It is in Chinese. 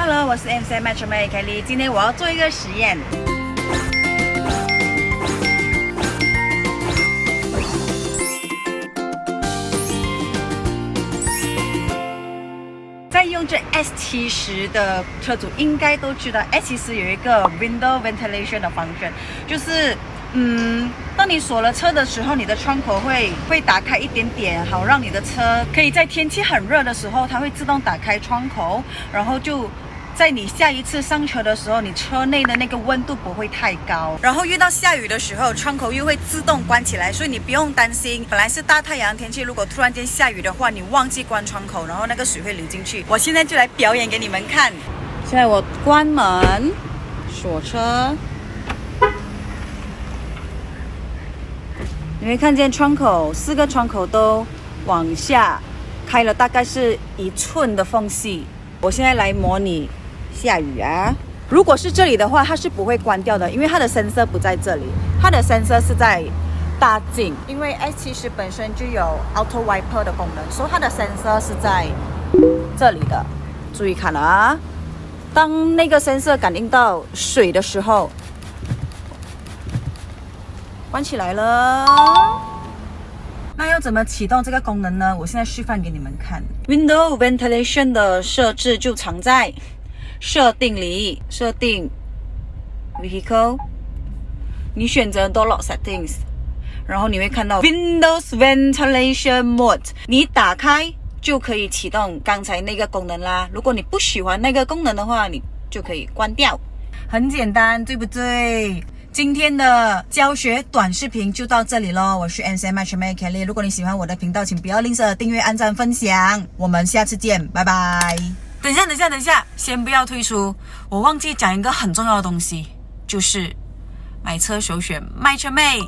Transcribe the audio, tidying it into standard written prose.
Hello， 我是 MC Metro May Kelly， 今天我要做一个实验。在用这 S70 的车主应该都知道 S70 有一个 window ventilation 的function，就是当你锁了车的时候，你的窗口会打开一点点，好让你的车可以在天气很热的时候，它会自动打开窗口，然后就在你下一次上车的时候，你车内的那个温度不会太高。然后遇到下雨的时候，窗口又会自动关起来，所以你不用担心。本来是大太阳天气，如果突然间下雨的话，你忘记关窗口，然后那个水会流进去。我现在就来表演给你们看。现在我关门，锁车。你会看见窗口4个窗口都往下开了，大概是1寸的缝隙。我现在来模拟下雨啊。如果是这里的话，它是不会关掉的，因为它的sensor不在这里，它的sensor是在大镜。因为 S70 本身就有 auto wiper 的功能，所以它的sensor是在这里的。注意看了啊，当那个sensor感应到水的时候，关起来了。那要怎么启动这个功能呢？我现在示范给你们看。Window ventilation 的设置就藏在设定里，设定 Vehicle， 你选择 Door Lock Settings， 然后你会看到 Windows Ventilation Mode， 你打开就可以启动刚才那个功能啦。如果你不喜欢那个功能的话，你就可以关掉。很简单，对不对？今天的教学短视频就到这里咯，我是 MC Metro May Kelly。如果你喜欢我的频道，请不要吝啬订阅、按赞、分享。我们下次见，拜拜。等一下，先不要退出，我忘记讲一个很重要的东西，就是买车首选 Metro May。